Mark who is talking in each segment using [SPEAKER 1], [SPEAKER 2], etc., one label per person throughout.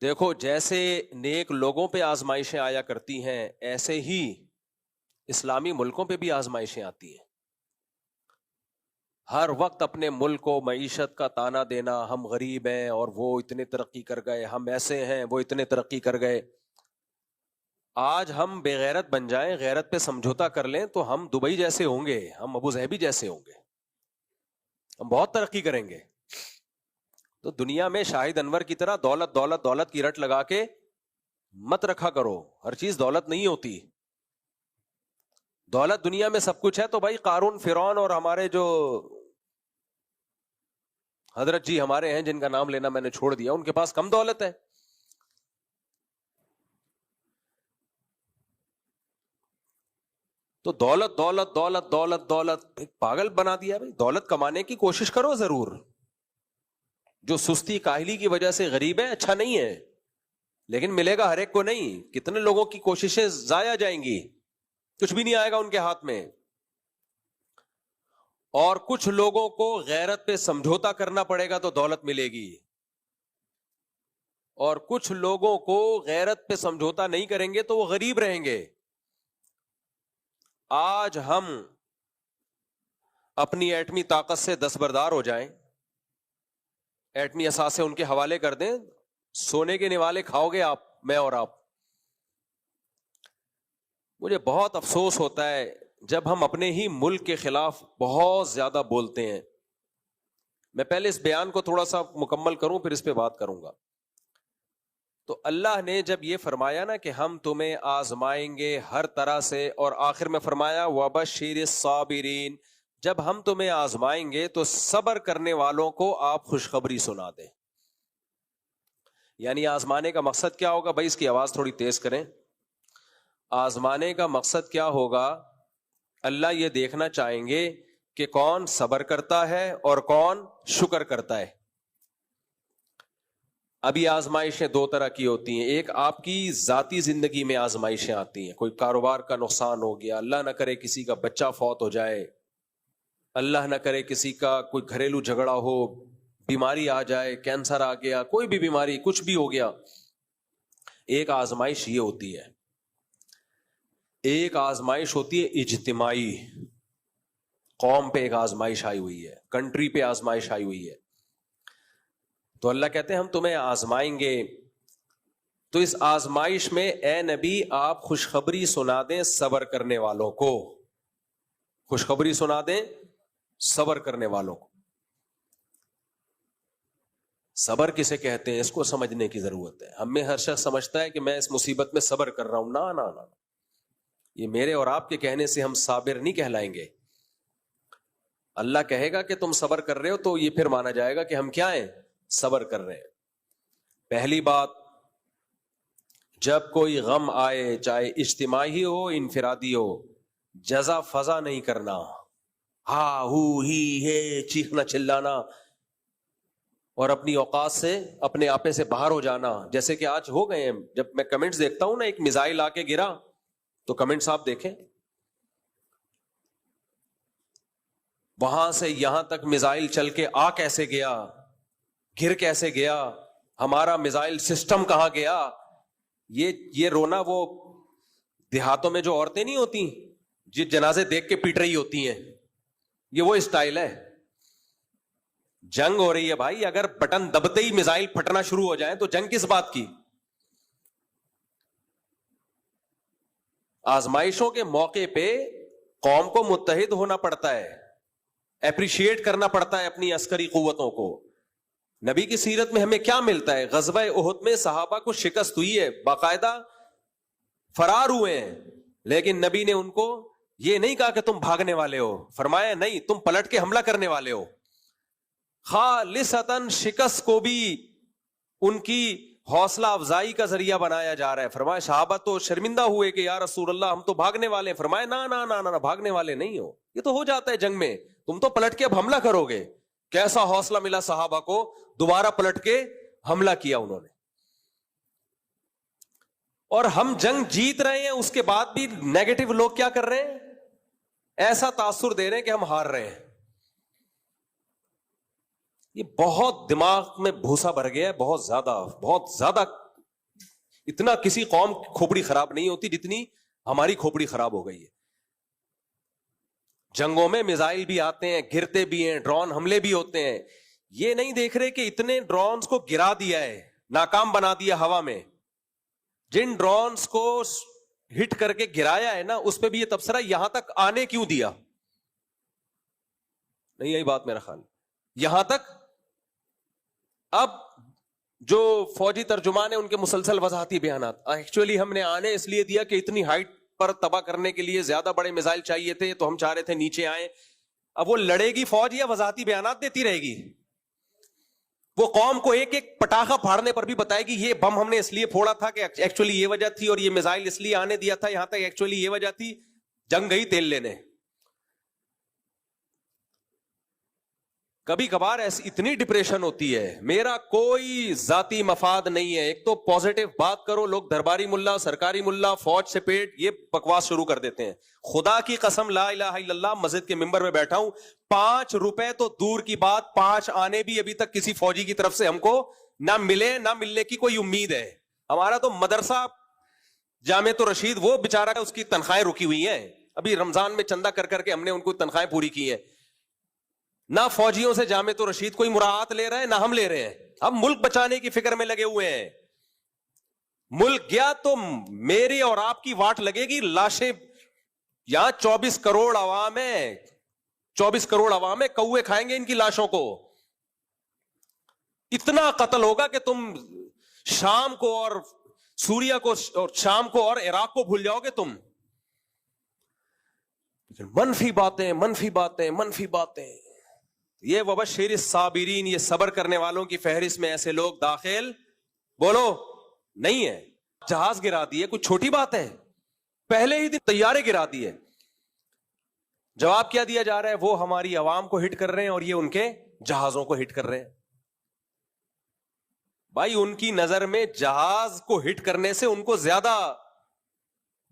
[SPEAKER 1] دیکھو، جیسے نیک لوگوں پہ آزمائشیں آیا کرتی ہیں، ایسے ہی اسلامی ملکوں پہ بھی آزمائشیں آتی ہیں۔ ہر وقت اپنے ملک کو معیشت کا تانا دینا، ہم غریب ہیں اور وہ اتنے ترقی کر گئے، ہم ایسے ہیں وہ اتنے ترقی کر گئے۔ آج ہم بے غیرت بن جائیں، غیرت پہ سمجھوتا کر لیں تو ہم دبئی جیسے ہوں گے، ہم ابو ظہبی جیسے ہوں گے، ہم بہت ترقی کریں گے۔ تو دنیا میں شاہد انور کی طرح دولت دولت دولت کی رٹ لگا کے مت رکھا کرو، ہر چیز دولت نہیں ہوتی۔ دولت دنیا میں سب کچھ ہے تو بھائی قارون، فرعون اور ہمارے جو حضرت جی ہمارے ہیں جن کا نام لینا میں نے چھوڑ دیا، ان کے پاس کم دولت ہے۔ تو دولت دولت دولت دولت دولت ایک پاگل بنا دیا بھائی۔ دولت کمانے کی کوشش کرو ضرور، جو سستی کاہلی کی وجہ سے غریب ہے اچھا نہیں ہے، لیکن ملے گا ہر ایک کو نہیں۔ کتنے لوگوں کی کوششیں ضائع جائیں گی، کچھ بھی نہیں آئے گا ان کے ہاتھ میں۔ اور کچھ لوگوں کو غیرت پہ سمجھوتا کرنا پڑے گا تو دولت ملے گی، اور کچھ لوگوں کو غیرت پہ سمجھوتا نہیں کریں گے تو وہ غریب رہیں گے۔ آج ہم اپنی ایٹمی طاقت سے دستبردار ہو جائیں، ایٹمی اثاثے ان کے حوالے کر دیں، سونے کے نوالے کھاؤ گے آپ، میں اور آپ۔ مجھے بہت افسوس ہوتا ہے جب ہم اپنے ہی ملک کے خلاف بہت زیادہ بولتے ہیں۔ میں پہلے اس بیان کو تھوڑا سا مکمل کروں پھر اس پہ بات کروں گا۔ تو اللہ نے جب یہ فرمایا نا کہ ہم تمہیں آزمائیں گے ہر طرح سے، اور آخر میں فرمایا وَبَشِّرِ الصَّابِرِينَ، جب ہم تمہیں آزمائیں گے تو صبر کرنے والوں کو آپ خوشخبری سنا دیں۔ یعنی آزمانے کا مقصد کیا ہوگا؟ بھائی اس کی آواز تھوڑی تیز کریں۔ آزمانے کا مقصد کیا ہوگا؟ اللہ یہ دیکھنا چاہیں گے کہ کون صبر کرتا ہے اور کون شکر کرتا ہے۔ ابھی آزمائشیں دو طرح کی ہوتی ہیں، ایک آپ کی ذاتی زندگی میں آزمائشیں آتی ہیں، کوئی کاروبار کا نقصان ہو گیا، اللہ نہ کرے کسی کا بچہ فوت ہو جائے، اللہ نہ کرے کسی کا کوئی گھریلو جھگڑا ہو، بیماری آ جائے، کینسر آ گیا، کوئی بھی بیماری، کچھ بھی ہو گیا۔ ایک آزمائش یہ ہوتی ہے۔ ایک آزمائش ہوتی ہے اجتماعی، قوم پہ ایک آزمائش آئی ہوئی ہے، کنٹری پہ آزمائش آئی ہوئی ہے۔ تو اللہ کہتے ہیں ہم تمہیں آزمائیں گے، تو اس آزمائش میں اے نبی آپ خوشخبری سنا دیں صبر کرنے والوں کو، خوشخبری سنا دیں صبر کرنے والوں کو۔ صبر کسے کہتے ہیں اس کو سمجھنے کی ضرورت ہے۔ ہم میں ہر شخص سمجھتا ہے کہ میں اس مصیبت میں صبر کر رہا ہوں، نہ نہ نہ، یہ میرے اور آپ کے کہنے سے ہم صابر نہیں کہلائیں گے۔ اللہ کہے گا کہ تم صبر کر رہے ہو تو یہ پھر مانا جائے گا کہ ہم کیا ہیں؟ صبر کر رہے ہیں۔ پہلی بات، جب کوئی غم آئے، چاہے اجتماعی ہو انفرادی ہو، جزا فضا نہیں کرنا، ہا ہو ہی ہے چیخنا چلانا اور اپنی اوقات سے اپنے آپے سے باہر ہو جانا، جیسے کہ آج ہو گئے ہیں۔ جب میں کمنٹس دیکھتا ہوں نا، ایک میزائل آ کے گرا تو کمنٹس آپ دیکھیں، وہاں سے یہاں تک میزائل چل کے آ کیسے گیا، گر کیسے گیا، ہمارا میزائل سسٹم کہاں گیا۔ یہ رونا وہ دیہاتوں میں جو عورتیں نہیں ہوتی جو جنازے دیکھ کے پیٹ رہی ہوتی ہیں، یہ وہ اسٹائل ہے۔ جنگ ہو رہی ہے بھائی، اگر بٹن دبتے ہی میزائل پھٹنا شروع ہو جائیں تو جنگ کس بات کی؟ آزمائشوں کے موقع پہ قوم کو متحد ہونا پڑتا ہے، اپریشیٹ کرنا پڑتا ہے اپنی عسکری قوتوں کو۔ نبی کی سیرت میں ہمیں کیا ملتا ہے؟ غزوہ احد میں صحابہ کو شکست ہوئی ہے، باقاعدہ فرار ہوئے ہیں، لیکن نبی نے ان کو یہ نہیں کہا کہ تم بھاگنے والے ہو، فرمایا نہیں، تم پلٹ کے حملہ کرنے والے ہو۔ خالصتاً شکست کو بھی ان کی حوصلہ افزائی کا ذریعہ بنایا جا رہا ہے۔ فرمایا صحابہ تو شرمندہ ہوئے کہ یا رسول اللہ ہم تو بھاگنے والے ہیں۔ فرمایا نا نا نا نا، بھاگنے والے نہیں ہو، یہ تو ہو جاتا ہے جنگ میں، تم تو پلٹ کے اب حملہ کرو گے۔ کیسا حوصلہ ملا صحابہ کو، دوبارہ پلٹ کے حملہ کیا انہوں نے۔ اور ہم جنگ جیت رہے ہیں، اس کے بعد بھی نیگیٹو لوگ کیا کر رہے ہیں؟ ایسا تاثر دے رہے ہیں کہ ہم ہار رہے ہیں۔ یہ بہت دماغ میں بھوسا بھر گیا ہے، بہت زیادہ اتنا کسی قوم کھوپڑی خراب نہیں ہوتی جتنی ہماری کھوپڑی خراب ہو گئی ہے. جنگوں میں میزائل بھی آتے ہیں, گرتے بھی ہیں, ڈرون حملے بھی ہوتے ہیں. یہ نہیں دیکھ رہے کہ اتنے ڈرونز کو گرا دیا ہے, ناکام بنا دیا ہوا میں. جن ڈرونز کو ہٹ کر کے گرایا ہے نا, اس پہ بھی یہ تبصرہ یہاں تک آنے کیوں دیا. نہیں یہی بات میرا خیال, یہاں تک. اب جو فوجی ترجمان ہیں ان کے مسلسل وضاحتی بیانات, ایکچولی ہم نے آنے اس لیے دیا کہ اتنی ہائٹ پر تباہ کرنے کے لیے زیادہ بڑے میزائل چاہیے تھے, تو ہم چاہ رہے تھے نیچے آئیں. اب وہ لڑے گی فوج یا وضاحتی بیانات دیتی رہے گی؟ وہ قوم کو ایک ایک پٹاخہ پھاڑنے پر بھی بتائے گی یہ بم ہم نے اس لیے پھوڑا تھا کہ ایکچولی یہ وجہ تھی, اور یہ میزائل اس لیے آنے دیا تھا یہاں تک, ایکچولی یہ وجہ تھی. جنگ گئی تیل لینے. کبھی کبھار ایسی اتنی ڈپریشن ہوتی ہے. میرا کوئی ذاتی مفاد نہیں ہے. ایک تو پازیٹو بات کرو, لوگ درباری ملا, سرکاری ملا, فوج سے پیٹ, یہ بکواس شروع کر دیتے ہیں. خدا کی قسم لا الہ الا اللہ, مسجد کے ممبر میں بیٹھا ہوں, 5 روپے تو دور کی بات, 5 آنے بھی ابھی تک کسی فوجی کی طرف سے ہم کو نہ ملے, نہ ملنے کی کوئی امید ہے. ہمارا تو مدرسہ جامعۃ الرشید, وہ بیچارہ اس کی تنخواہیں رکی ہوئی ہیں. ابھی رمضان میں چندہ کر کر کے ہم نے ان کو تنخواہیں پوری کی ہیں. نہ فوجیوں سے جامعۃ الرشید کوئی مراعات لے رہا ہے, نہ ہم لے رہے ہیں. ہم ملک بچانے کی فکر میں لگے ہوئے ہیں. ملک گیا تو میری اور آپ کی واٹ لگے گی. لاشیں یہاں 24 کروڑ عوام ہے, 24 کروڑ عوام ہے, کوے کھائیں گے ان کی لاشوں کو. اتنا قتل ہوگا کہ تم شام کو اور سوریا کو اور شام کو اور عراق کو بھول جاؤ گے تم. منفی باتیں, منفی باتیں, منفی باتیں. یہ وبشر الصابرین, یہ صبر کرنے والوں کی فہرست میں ایسے لوگ داخل بولو نہیں ہے. جہاز گرا دیے, کوئی چھوٹی بات ہے؟ پہلے ہی دن طیارے گرا دیے. جواب کیا دیا جا رہا ہے؟ وہ ہماری عوام کو ہٹ کر رہے ہیں اور یہ ان کے جہازوں کو ہٹ کر رہے ہیں. بھائی ان کی نظر میں جہاز کو ہٹ کرنے سے ان کو زیادہ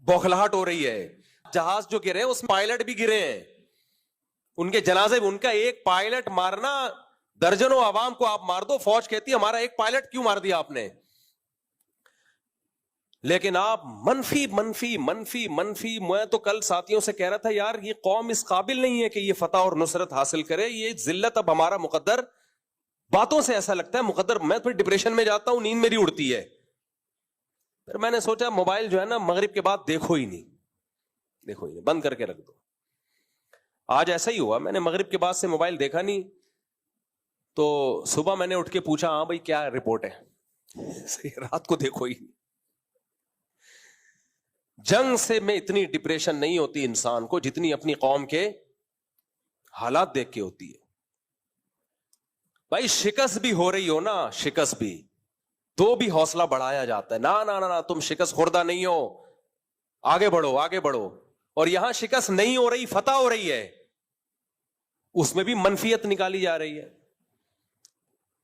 [SPEAKER 1] بوکھلاہٹ ہو رہی ہے. جہاز جو گرے ہیں اس میں پائلٹ بھی گرے ہیں, ان کے جنازے میں. ان کا ایک پائلٹ مارنا, درجنوں عوام کو آپ مار دو, فوج کہتی ہے ہمارا ایک پائلٹ کیوں مار دیا آپ نے. لیکن آپ منفی منفی منفی منفی. میں تو کل ساتھیوں سے کہہ رہا تھا یار یہ قوم اس قابل نہیں ہے کہ یہ فتح اور نصرت حاصل کرے. یہ ذلت اب ہمارا مقدر. باتوں سے ایسا لگتا ہے مقدر. میں پھر ڈپریشن میں جاتا ہوں, نیند میری اڑتی ہے. پھر میں نے سوچا موبائل جو ہے نا مغرب کے بعد دیکھو ہی نہیں, دیکھو ہی نہیں, بند کر کے رکھ دو. آج ایسا ہی ہوا, میں نے مغرب کے بعد سے موبائل دیکھا نہیں. تو صبح میں نے اٹھ کے پوچھا ہاں بھائی کیا رپورٹ ہے, رات کو دیکھو ہی نہیں. جنگ سے میں اتنی ڈپریشن نہیں ہوتی انسان کو جتنی اپنی قوم کے حالات دیکھ کے ہوتی ہے. بھائی شکست بھی ہو رہی ہو نا, شکست بھی, تو بھی حوصلہ بڑھایا جاتا ہے. نہ تم شکست خوردہ نہیں ہو, آگے بڑھو, آگے بڑھو. اور یہاں شکست نہیں ہو رہی, فتح ہو رہی ہے, اس میں بھی منفیت نکالی جا رہی ہے,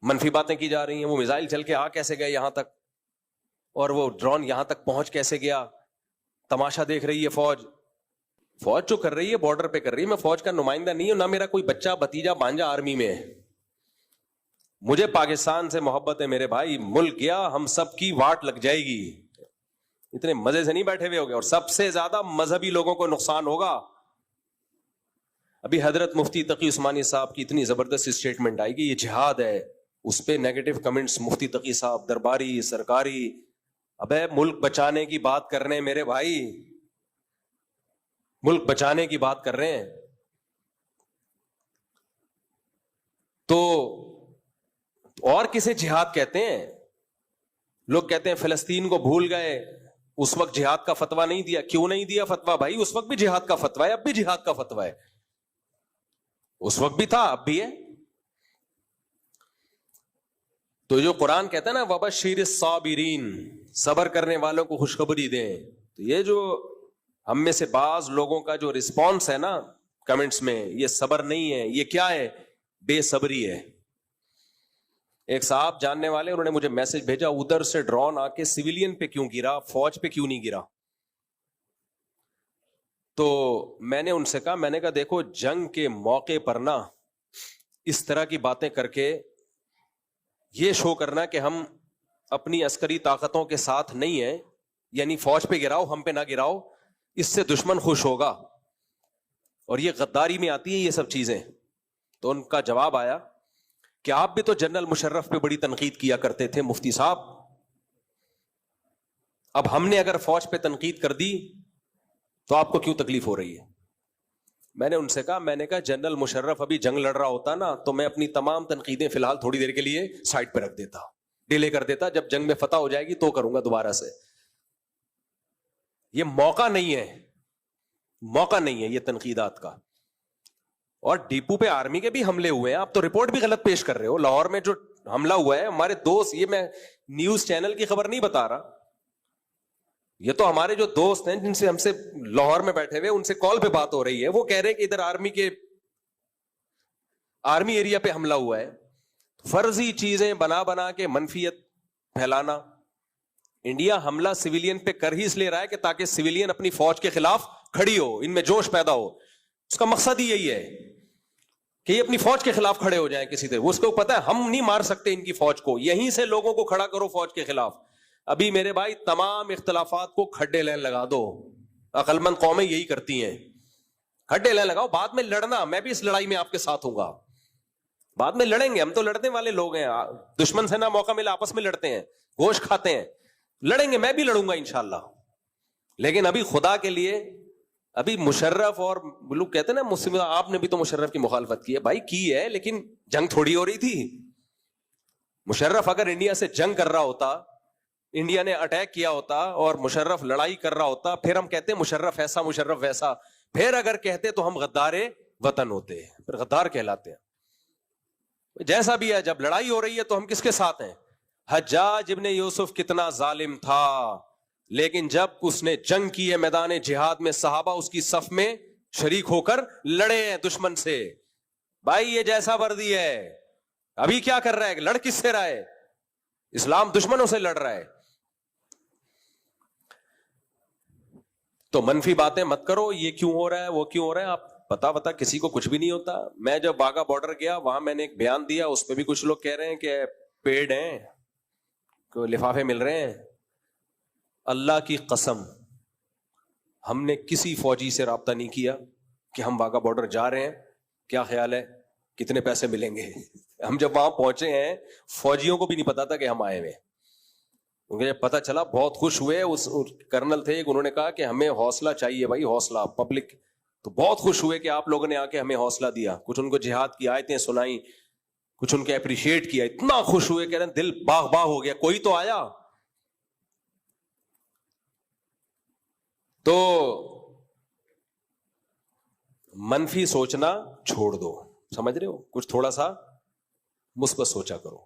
[SPEAKER 1] منفی باتیں کی جا رہی ہیں. وہ میزائل چل کے آ کیسے گئے یہاں تک, اور وہ ڈرون یہاں تک پہنچ کیسے گیا. تماشا دیکھ رہی ہے فوج. فوج جو کر رہی ہے بارڈر پہ کر رہی ہے. میں فوج کا نمائندہ نہیں ہوں, نہ میرا کوئی بچہ بھتیجا بھانجا آرمی میں ہے. مجھے پاکستان سے محبت ہے میرے بھائی. ملک گیا ہم سب کی واٹ لگ جائے گی. اتنے مزے سے نہیں بیٹھے ہوئے ہوگے, اور سب سے زیادہ مذہبی لوگوں کو نقصان ہوگا. ابھی حضرت مفتی تقی عثمانی صاحب کی اتنی زبردست اسٹیٹمنٹ آئے گی, یہ جہاد ہے, اس پہ نیگیٹو کمنٹس مفتی تقی صاحب, درباری, سرکاری. ابے ملک بچانے کی بات کر رہے ہیں میرے بھائی, ملک بچانے کی بات کر رہے ہیں. تو اور کسے جہاد کہتے ہیں؟ لوگ کہتے ہیں فلسطین کو بھول گئے, اس وقت جہاد کا فتویٰ نہیں دیا. کیوں نہیں دیا فتویٰ بھائی؟ اس وقت بھی جہاد کا فتویٰ ہے, اب بھی جہاد کا فتویٰ ہے. اس وقت بھی تھا, اب بھی ہے. تو جو قرآن کہتا ہے نا وبشر الصابرین, صبر کرنے والوں کو خوشخبری دیں. تو یہ جو ہم میں سے بعض لوگوں کا جو رسپانس ہے نا کمنٹس میں, یہ صبر نہیں ہے, یہ کیا ہے؟ بے صبری ہے. ایک صاحب جاننے والے, انہوں نے مجھے میسج بھیجا, ادھر سے ڈرون آ کے سویلین پہ کیوں گرا, فوج پہ کیوں نہیں گرا. تو میں نے ان سے کہا, میں نے کہا دیکھو جنگ کے موقع پر نا اس طرح کی باتیں کر کے یہ شو کرنا کہ ہم اپنی عسکری طاقتوں کے ساتھ نہیں ہے، یعنی فوج پہ گراؤ ہم پہ نہ گراؤ، اس سے دشمن خوش ہوگا، اور یہ غداری میں آتی ہیں یہ سب چیزیں. تو ان کا جواب آیا کہ آپ بھی تو جنرل مشرف پہ بڑی تنقید کیا کرتے تھے مفتی صاحب، اب ہم نے اگر فوج پہ تنقید کر دی تو آپ کو کیوں تکلیف ہو رہی ہے؟ میں نے ان سے کہا جنرل مشرف ابھی جنگ لڑ رہا ہوتا نا تو میں اپنی تمام تنقیدیں فی الحال تھوڑی دیر کے لیے سائڈ پہ رکھ دیتا، ڈیلے کر دیتا، جب جنگ میں فتح ہو جائے گی تو کروں گا دوبارہ سے. یہ موقع نہیں ہے یہ تنقیدات کا. اور ڈیپو پہ آرمی کے بھی حملے ہوئے ہیں، آپ تو رپورٹ بھی غلط پیش کر رہے ہو. لاہور میں جو حملہ ہوا ہے ہمارے دوست، یہ میں نیوز چینل کی خبر نہیں بتا رہا، یہ تو ہمارے جو دوست ہیں جن سے ہم سے لاہور میں بیٹھے ہوئے ان سے کال پہ بات ہو رہی ہے، وہ کہہ رہے کہ ادھر آرمی ایریا پہ حملہ ہوا ہے. فرضی چیزیں بنا کے منفیت پھیلانا. انڈیا حملہ سویلین پہ کر ہی اس لیے رہا ہے کہ تاکہ سویلین اپنی فوج کے خلاف کھڑی ہو، ان میں جوش پیدا ہو. اس کا مقصد ہی یہی ہے کہ یہ اپنی فوج کے خلاف کھڑے ہو جائیں کسی طرح. اس کو پتا ہے ہم نہیں مار سکتے ان کی فوج کو، یہیں سے لوگوں کو کھڑا کرو فوج کے خلاف. ابھی میرے بھائی تمام اختلافات کو کھڈے لین لگا دو، عقل مند قومیں یہی کرتی ہیں، کھڈے لین لگاؤ، بعد میں لڑنا. میں بھی اس لڑائی میں آپ کے ساتھ ہوں گا، بعد میں لڑیں گے، ہم تو لڑنے والے لوگ ہیں. دشمن سے نہ موقع ملا آپس میں لڑتے ہیں، گوشت کھاتے ہیں، لڑیں گے، میں بھی لڑوں گا انشاءاللہ. لیکن ابھی خدا کے لیے ابھی مشرف اور لوگ کہتے ہیں نا مسلم، آپ نے بھی تو مشرف کی مخالفت کی ہے. بھائی کی ہے، لیکن جنگ تھوڑی ہو رہی تھی. مشرف اگر انڈیا سے جنگ کر رہا ہوتا، انڈیا نے اٹیک کیا ہوتا اور مشرف لڑائی کر رہا ہوتا، پھر ہم کہتے مشرف ایسا مشرف ویسا. پھر اگر کہتے تو ہم غدار وطن ہوتے، پھر غدار کہلاتے ہیں. جیسا بھی ہے، جب لڑائی ہو رہی ہے تو ہم کس کے ساتھ ہیں؟ حجاج ابن یوسف کتنا ظالم تھا، لیکن جب اس نے جنگ کی ہے میدان جہاد میں، صحابہ اس کی صف میں شریک ہو کر لڑے ہیں دشمن سے. بھائی یہ جیسا وردی ہے، ابھی کیا کر رہا ہے؟ لڑ کس سے رہا ہے؟ اسلام دشمنوں سے لڑ رہا ہے. تو منفی باتیں مت کرو، یہ کیوں ہو رہا ہے وہ کیوں ہو رہا ہے. آپ پتا کسی کو کچھ بھی نہیں ہوتا. میں جب واگا بارڈر گیا وہاں میں نے ایک بیان دیا، اس پہ بھی کچھ لوگ کہہ رہے ہیں کہ پیڈ ہیں، لفافے مل رہے ہیں. اللہ کی قسم ہم نے کسی فوجی سے رابطہ نہیں کیا کہ ہم واگا بارڈر جا رہے ہیں، کیا خیال ہے کتنے پیسے ملیں گے. ہم جب وہاں پہنچے ہیں فوجیوں کو بھی نہیں پتا تھا کہ ہم آئے ہوئے. انہیں جب پتا چلا بہت خوش ہوئے. اس کرنل تھے انہوں نے کہا کہ ہمیں حوصلہ چاہیے بھائی، حوصلہ پبلک. تو بہت خوش ہوئے کہ آپ لوگوں نے آ کے ہمیں حوصلہ دیا. کچھ ان کو جہاد کی آیتیں سنائیں، کچھ ان کے اپریشیٹ کیا. اتنا خوش ہوئے کہ دل باغ باغ ہو گیا، کوئی تو آیا. تو منفی سوچنا چھوڑ دو، سمجھ رہے ہو؟ کچھ تھوڑا سا مثبت سوچا کرو.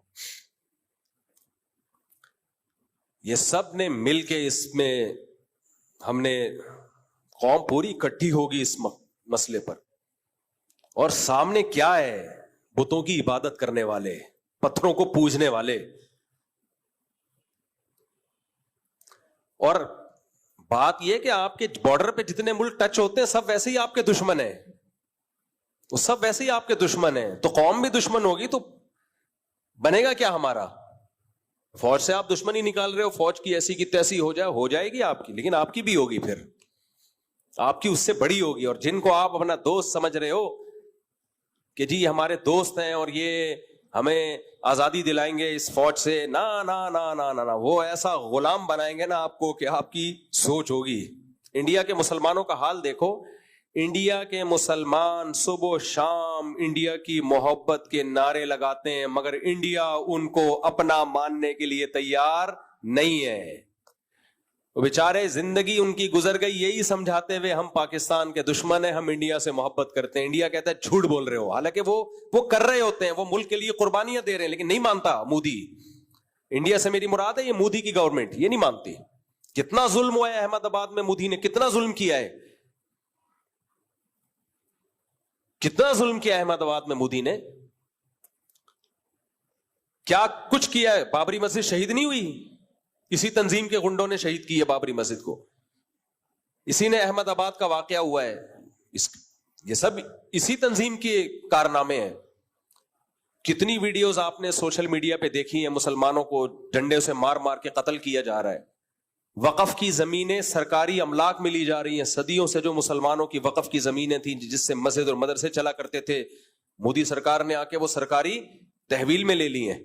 [SPEAKER 1] یہ سب نے مل کے اس میں ہم نے قوم پوری اکٹھی ہوگی اس مسئلے پر. اور سامنے کیا ہے؟ بتوں کی عبادت کرنے والے، پتھروں کو پوجنے والے. اور بات یہ کہ آپ کے بارڈر پہ جتنے ملک ٹچ ہوتے ہیں سب ویسے ہی آپ کے دشمن ہیں، تو سب ویسے ہی آپ کے دشمن ہیں. تو قوم بھی دشمن ہوگی تو بنے گا کیا ہمارا؟ فوج سے آپ دشمنی نکال رہے ہو، فوج کی ایسی کی تیسی ہو جائے گی آپ کی، لیکن آپ کی بھی ہوگی، پھر آپ کی اس سے بڑی ہوگی. اور جن کو آپ اپنا دوست سمجھ رہے ہو کہ جی ہمارے دوست ہیں اور یہ ہمیں آزادی دلائیں گے اس فوج سے، نا نا نا نا نا نا، وہ ایسا غلام بنائیں گے نا آپ کو کہ آپ کی سوچ ہوگی. انڈیا کے مسلمانوں کا حال دیکھو. انڈیا کے مسلمان صبح و شام انڈیا کی محبت کے نعرے لگاتے ہیں، مگر انڈیا ان کو اپنا ماننے کے لیے تیار نہیں ہے. وہ بیچارے زندگی ان کی گزر گئی یہی سمجھاتے ہوئے ہم پاکستان کے دشمن ہیں، ہم انڈیا سے محبت کرتے ہیں. انڈیا کہتا ہے جھوٹ بول رہے ہو، حالانکہ وہ کر رہے ہوتے ہیں، وہ ملک کے لیے قربانیاں دے رہے ہیں، لیکن نہیں مانتا مودی. انڈیا سے میری مراد ہے یہ مودی کی گورنمنٹ، یہ نہیں مانتی. کتنا ظلم ہوا ہے احمد آباد میں، مودی نے کتنا ظلم کیا ہے، کتنا ظلم کیا ہے احمد آباد میں مودی نے. کیا کچھ کیا ہے. بابری مسجد شہید نہیں ہوئی، اسی تنظیم کے گنڈوں نے شہید کی ہے بابری مسجد کو. اسی نے احمد آباد کا واقعہ ہوا ہے، یہ سب اسی تنظیم کے کارنامے ہیں. کتنی ویڈیوز آپ نے سوشل میڈیا پہ دیکھی ہیں، مسلمانوں کو ڈنڈے سے مار مار کے قتل کیا جا رہا ہے، وقف کی زمینیں سرکاری املاک میں لی جا رہی ہیں. صدیوں سے جو مسلمانوں کی وقف کی زمینیں تھیں جس سے مسجد اور مدرسے چلا کرتے تھے، مودی سرکار نے آ کے وہ سرکاری تحویل میں لے لی ہیں.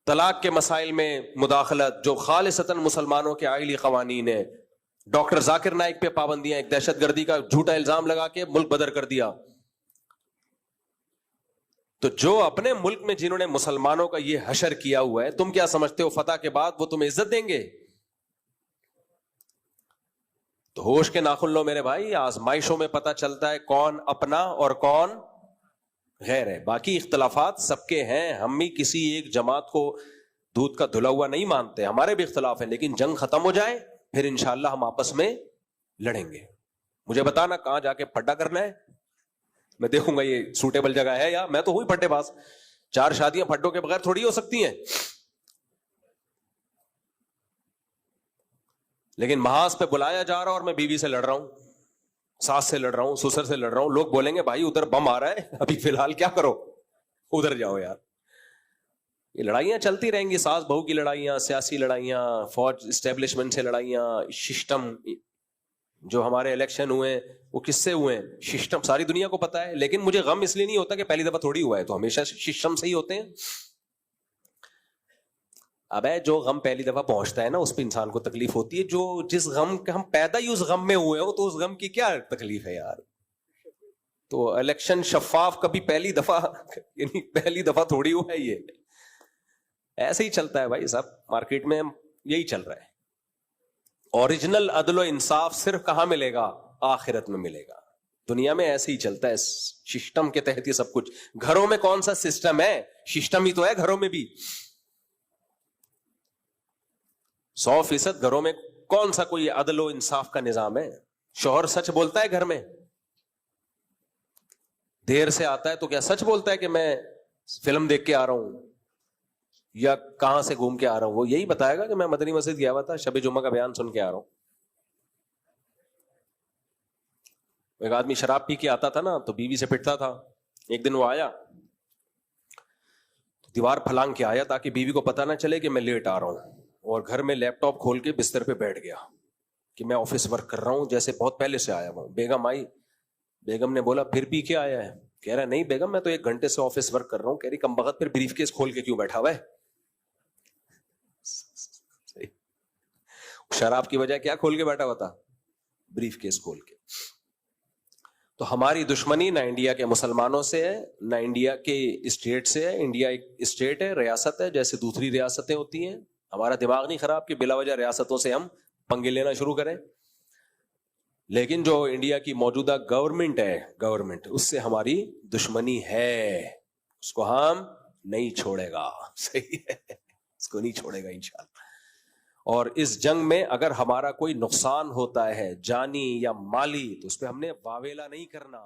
[SPEAKER 1] طلاق کے مسائل میں مداخلت جو خالصتاً مسلمانوں کے آئلی قوانین ہیں. ڈاکٹر ذاکر نائک پہ پابندیاں، ایک دہشت گردی کا جھوٹا الزام لگا کے ملک بدر کر دیا. تو جو اپنے ملک میں جنہوں نے مسلمانوں کا یہ حشر کیا ہوا ہے، تم کیا سمجھتے ہو فتح کے بعد وہ تمہیں عزت دیں گے؟ تو ہوش کے ناخن لو میرے بھائی. آزمائشوں میں پتہ چلتا ہے کون اپنا اور کون غیر ہے. باقی اختلافات سب کے ہیں، ہم بھی کسی ایک جماعت کو دودھ کا دھلا ہوا نہیں مانتے، ہمارے بھی اختلاف ہیں، لیکن جنگ ختم ہو جائے پھر انشاءاللہ ہم آپس میں لڑیں گے. مجھے بتانا کہاں جا کے پھڈا کرنا ہے، میں دیکھوں گا یہ سوٹیبل جگہ ہے. یا میں تو ہوئی پھڈے باز، 4 شادیاں پھڈوں کے بغیر تھوڑی ہو سکتی ہیں. لیکن محاذ پہ بلایا جا رہا اور میں بیوی سے لڑ رہا ہوں، ساس سے لڑ رہا ہوں، سسر سے لڑ رہا ہوں، لوگ بولیں گے بھائی ادھر بم آ رہا ہے، ابھی فی الحال کیا کرو، ادھر جاؤ یار. یہ لڑائیاں چلتی رہیں گی، ساس بہو کی لڑائیاں، سیاسی لڑائیاں، فوج اسٹیبلشمنٹ سے لڑائیاں، سسٹم. جو ہمارے الیکشن ہوئے ہیں وہ کس سے ہوئے ہیں؟ سسٹم. ساری دنیا کو پتا ہے. لیکن مجھے غم اس لیے نہیں ہوتا کہ پہلی دفعہ تھوڑی ہوا ہے، تو ہمیشہ سسٹم سے ہی ہوتے ہیں. اب جو غم پہلی دفعہ پہنچتا ہے نا اس پہ انسان کو تکلیف ہوتی ہے. جو جس غم کے ہم پیدا ہی اس غم میں ہوئے ہو تو اس غم کی کیا تکلیف ہے یار. تو الیکشن شفاف کبھی پہلی دفعہ یعنی پہلی دفعہ تھوڑی ہوا ہے، یہ ایسے ہی چلتا ہے بھائی صاحب. مارکیٹ میں یہی چل رہا ہے. اوریجنل عدل و انصاف صرف کہاں ملے گا؟ آخرت میں ملے گا. دنیا میں ایسے ہی چلتا ہے، سسٹم کے تحت یہ سب کچھ. گھروں میں کون سا سسٹم ہے؟ سسٹم ہی تو ہے گھروں میں بھی. 100% گھروں میں کون سا کوئی عدل و انصاف کا نظام ہے؟ شوہر سچ بولتا ہے گھر میں؟ دیر سے آتا ہے تو کیا سچ بولتا ہے کہ میں فلم دیکھ کے آ رہا ہوں یا کہاں سے گھوم کے آ رہا ہوں؟ وہ یہی بتائے گا کہ میں مدنی مسجد گیا ہوا تھا، شب جمعہ کا بیان سن کے آ رہا ہوں. ایک آدمی شراب پی کے آتا تھا نا تو بیوی سے پٹتا تھا. ایک دن وہ آیا دیوار پھلانگ کے آیا تاکہ بیوی کو پتا نہ چلے کہ میں لیٹ آ رہا ہوں، اور گھر میں لیپ ٹاپ کھول کے بستر پہ بیٹھ گیا کہ میں آفس ورک کر رہا ہوں، جیسے بہت پہلے سے آیا ہوں. بیگم آئی، بیگم نے بولا پھر پی کے آیا ہے؟ کہہ رہا نہیں بیگم میں تو 1 گھنٹے سے آفس ورک کر رہا ہوں. کہہ رہی کم بخت پھر بریف کیس کھول کے کیوں بیٹھا ہوا ہے؟ شراب کی وجہ کیا کھول کے بیٹھا ہوا تھا؟ بریف کیس کھول کے. تو ہماری دشمنی نہ انڈیا کے مسلمانوں سے ہے نہ انڈیا کے اسٹیٹ سے ہے. انڈیا ایک اسٹیٹ ہے، ریاست ہے، جیسے دوسری ریاستیں ہوتی ہیں. ہمارا دماغ نہیں خراب کہ بلا وجہ ریاستوں سے ہم پنگے لینا شروع کریں. لیکن جو انڈیا کی موجودہ گورنمنٹ ہے، گورنمنٹ اس سے ہماری دشمنی ہے، اس کو ہم نہیں چھوڑے گا. صحیح ہے، اس کو نہیں چھوڑے گا انشاءاللہ. اور اس جنگ میں اگر ہمارا کوئی نقصان ہوتا ہے جانی یا مالی تو اس پہ ہم نے واویلا نہیں کرنا.